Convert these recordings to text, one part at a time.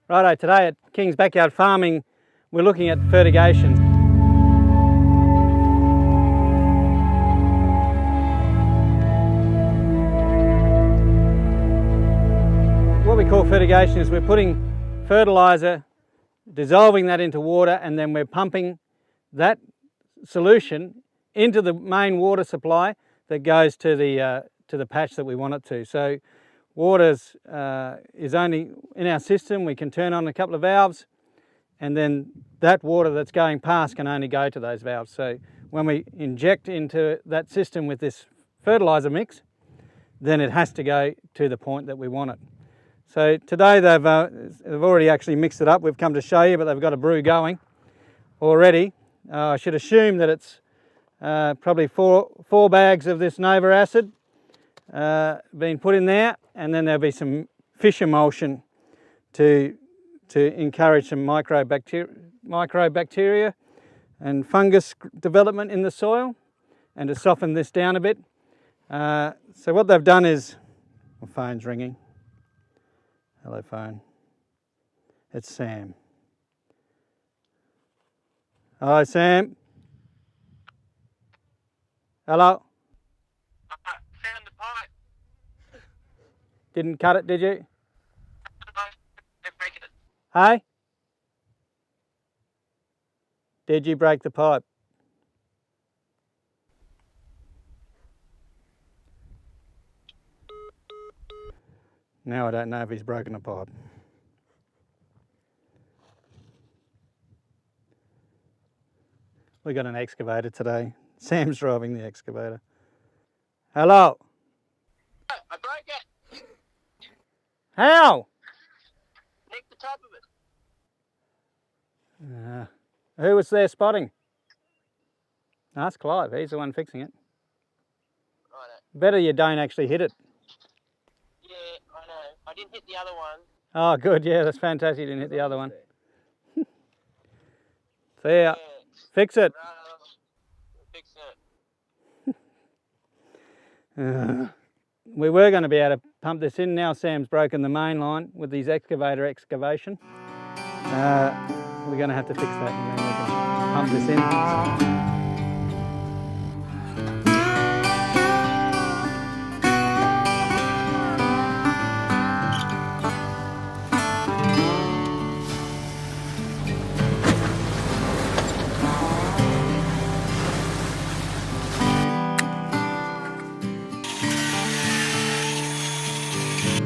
Righto, today at King's Backyard Farming we're looking at fertigation. What we call fertigation is we're putting fertiliser, dissolving that into water, and then we're pumping that solution into the main water supply that goes to the patch that we want it to. So water is only in our system. We can turn on a couple of valves, and then that water that's going past can only go to those valves. So when we inject into that system with this fertiliser mix, then it has to go to the point that we want it. So today they've already actually mixed it up. We've come to show you, but they've got a brew going already. I should assume that it's probably four bags of this Nova acid being put in there, and then there'll be some fish emulsion to encourage some microbacteria and fungus development in the soil, and to soften this down a bit. So what they've done is, my phone's ringing. Hello phone. It's Sam. Hello Sam. Hello. Found the pipe. Didn't cut it, did you? They're breaking it. Hey? Did you break the pipe? Now I don't know if he's broken a pipe. We got an excavator today. Sam's driving the excavator. Hello. I broke it. How? Nicked the top of it. Who was there spotting? Ask Clive, he's the one fixing it. Righto. Better you don't actually hit it. Yeah, I know. I didn't hit the other one. Oh good, yeah, that's fantastic you didn't hit the other one. See ya. Yeah. Fix it. Fix it. We were going to be able to pump this in. Now Sam's broken the main line with his excavator excavation. We're going to have to fix that, and then we can pump this in.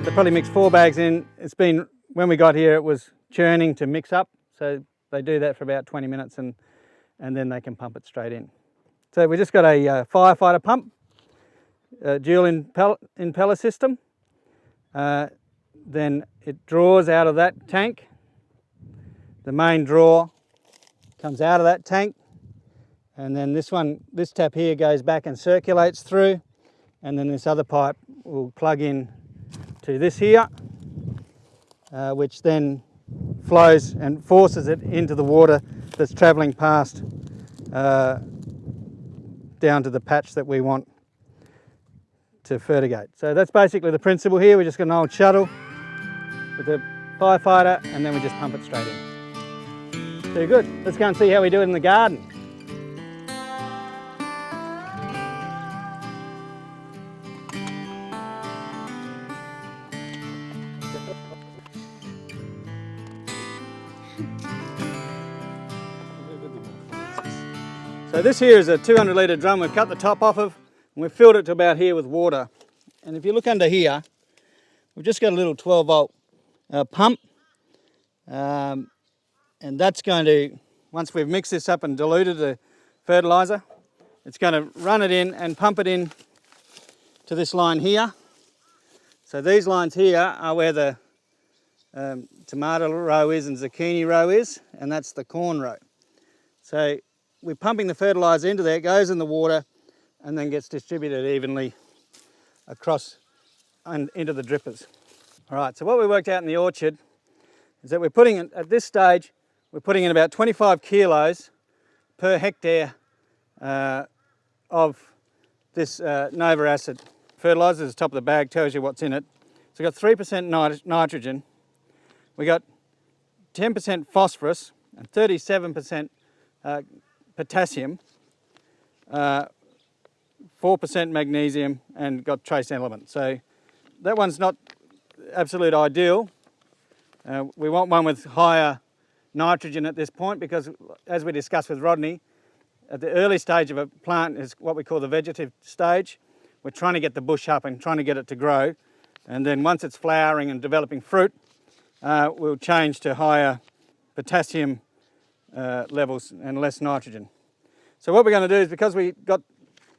They probably mixed 4 bags in. It's been, when we got here, it was churning to mix up. So they do that for about 20 minutes and then they can pump it straight in. So we just got a firefighter pump, dual impeller system. Then it draws out of that tank. The main draw comes out of that tank. And then this tap here goes back and circulates through. And then this other pipe will plug in to this here, which then flows and forces it into the water that's travelling past down to the patch that we want to fertigate. So that's basically the principle here. We just got an old shuttle with a firefighter, and then we just pump it straight in. Too good. Let's go and see how we do it in the garden. So this here is a 200 litre drum we've cut the top off of, and we've filled it to about here with water. And if you look under here, we've just got a little 12 volt pump, and that's going to, once we've mixed this up and diluted the fertiliser, it's going to run it in and pump it in to this line here. So these lines here are where the tomato row is and zucchini row is, and that's the corn row. So we're pumping the fertiliser into there, it goes in the water and then gets distributed evenly across and into the drippers. All right, so what we worked out in the orchard is that we're putting in, at this stage, we're putting in about 25 kilos per hectare of this Nova acid. Fertiliser is the top of the bag, tells you what's in it. So we've got 3% nitrogen. We got 10% phosphorus and 37% potassium, 4% magnesium, and got trace elements. So that one's not absolute ideal. We want one with higher nitrogen at this point because, as we discussed with Rodney, at the early stage of a plant is what we call the vegetative stage. We're trying to get the bush up and trying to get it to grow, and then once it's flowering and developing fruit, we'll change to higher potassium levels and less nitrogen. So what we're going to do is, because we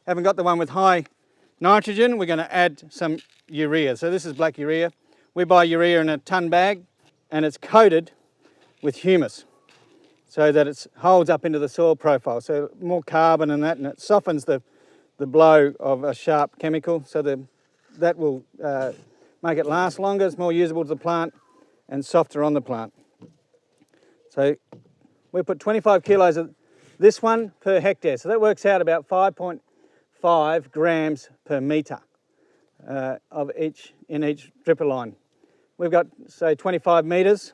haven't got the one with high nitrogen, we're going to add some urea. So this is black urea. We buy urea in a ton bag, and it's coated with humus so that it holds up into the soil profile. So more carbon and that, and it softens the blow of a sharp chemical, so that will make it last longer. It's more usable to the plant and softer on the plant. So we put 25 kilos of this one per hectare. So that works out about 5.5 grams per metre of each in each dripper line. We've got, say, 25 metres,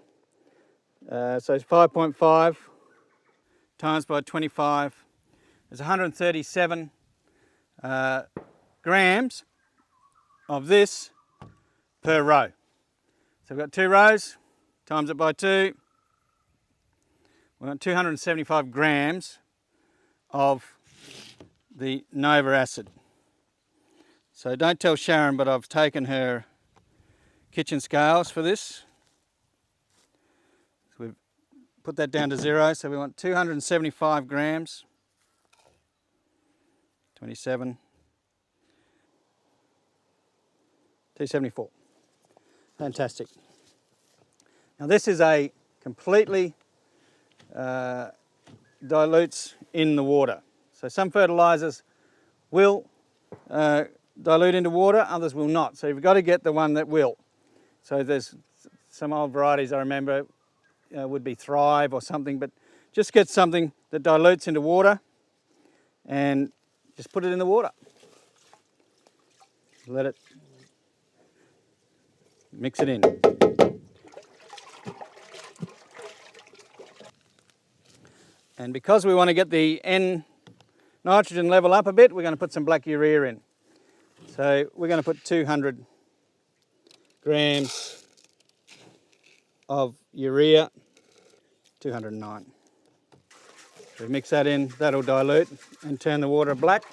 so it's 5.5 times by 25 is 137 grams of this per row. So we've got 2 rows, times it by 2, we've got 275 grams of the Nova acid. So don't tell Sharon, but I've taken her kitchen scales for this. So we've put that down to 0, so we want 275 grams, 27, 274. Fantastic. Now this is a completely dilutes in the water. So some fertilisers will dilute into water, others will not. So you've got to get the one that will. So there's some old varieties I remember would be Thrive or something, but just get something that dilutes into water and just put it in the water. Let it mix it in. And because we want to get the N nitrogen level up a bit, we're going to put some black urea in. So we're going to put 200 grams of urea, 209. So we mix that in, that'll dilute and turn the water black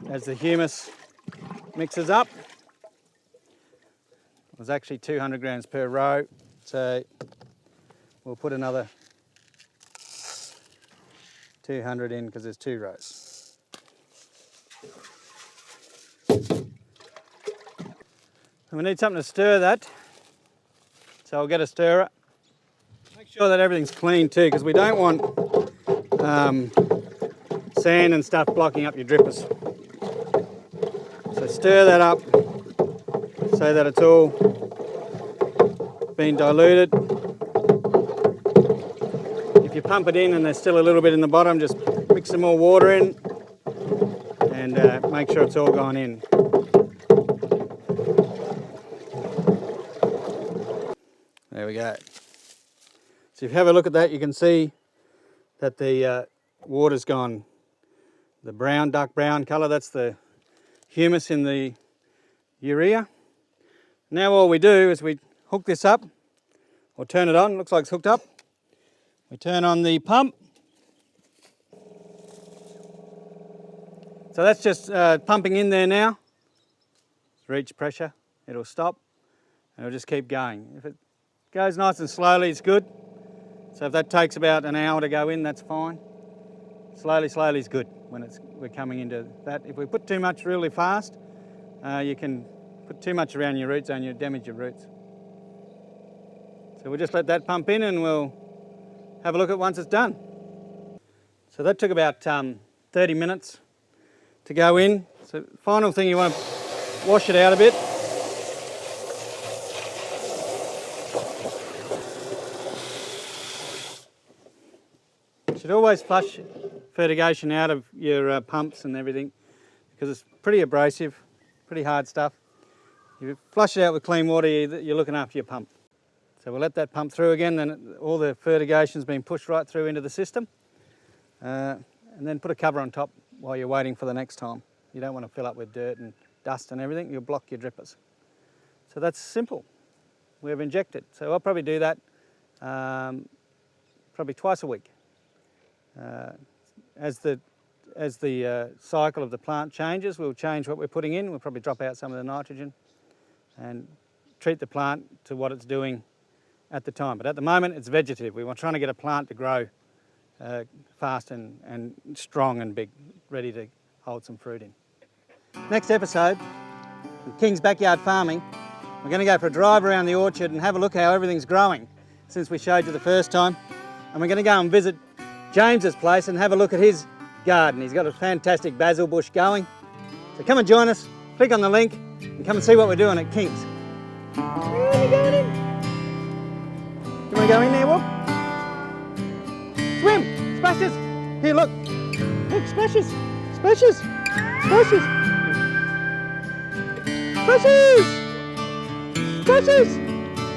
as the humus mixes up. It was actually 200 grams per row, so we'll put another 200 in because there's 2 rows. And we need something to stir that, so I'll get a stirrer. Make sure that everything's clean too, because we don't want sand and stuff blocking up your drippers. So stir that up so that it's all been diluted. If you pump it in and there's still a little bit in the bottom, just mix some more water in and make sure it's all gone in. There we go. So if you have a look at that, you can see that the water's gone the brown, dark brown colour. That's the humus in the urea. Now all we do is we hook this up, or turn it on. Looks like it's hooked up. We turn on the pump. So that's just pumping in there now. Reach pressure, it'll stop, and it'll just keep going. If it goes nice and slowly, it's good. So if that takes about an hour to go in, that's fine. Slowly, slowly is good when we're coming into that. If we put too much really fast, you can put too much around your roots and you damage your roots. So we'll just let that pump in and we'll have a look at once it's done. So that took about 30 minutes to go in. So final thing, you want to wash it out a bit. You should always flush fertigation out of your pumps and everything because it's pretty abrasive, pretty hard stuff. If you flush it out with clean water, you're looking after your pump. So we'll let that pump through again, then all the fertigation's been pushed right through into the system. And then put a cover on top while you're waiting for the next time. You don't want to fill up with dirt and dust and everything, you'll block your drippers. So that's simple. We've injected. So I'll probably do that probably twice a week. As the cycle of the plant changes, we'll change what we're putting in. We'll probably drop out some of the nitrogen and treat the plant to what it's doing at the time. But at the moment, it's vegetative. We were trying to get a plant to grow fast and strong and big, ready to hold some fruit in. Next episode, King's Backyard Farming, we're going to go for a drive around the orchard and have a look how everything's growing since we showed you the first time. And we're going to go and visit James's place and have a look at his garden. He's got a fantastic basil bush going. So come and join us, click on the link and come and see what we're doing at King's. Where are you going in? You want to go in there, Whoop? Swim! Splashes! Here, look! Look, splashes! Splashes! Splashes! Splashes! Splashes!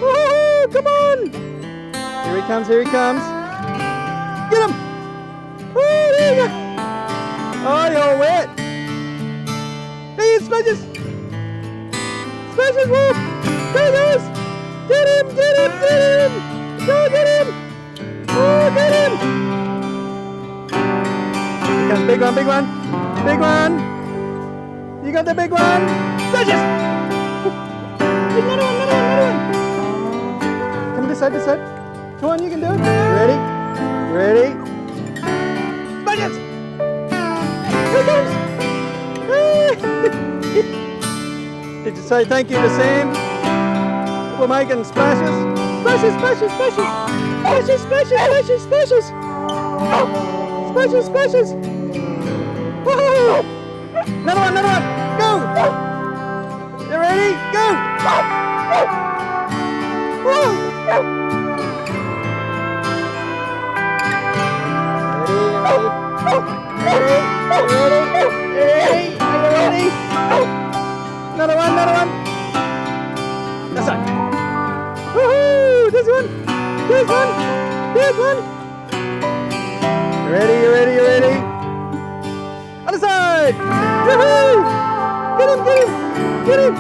Woohoo! Come on! Here he comes, here he comes. Get him! Oh, there you go! Oh, you're wet! Hey, splashes! Splashes, Whoop! There he goes! Get him! Get him! Get him! Go get him! Oh, get him! Here comes big one, big one! Big one! You got the big one! Splashes! Another one, another one, another one! Come this side, this side. Come on, you can do it. Ready? Ready? Splashes! Here it comes! Did you say thank you to Sam? We're making splashes. Splashes, splashes, splashes. Splashes, splashes, splashes, splashes. Splashes, splashes. Whoa! Another one, another one. Go! You ready? Go! Whoa! Ready? Ready? Ready? Are you ready? Another one, another one. This one. Woohoo! This one. This one. This one. You ready? You ready? You ready? Other side. Woohoo! Get him! Get him! Get him!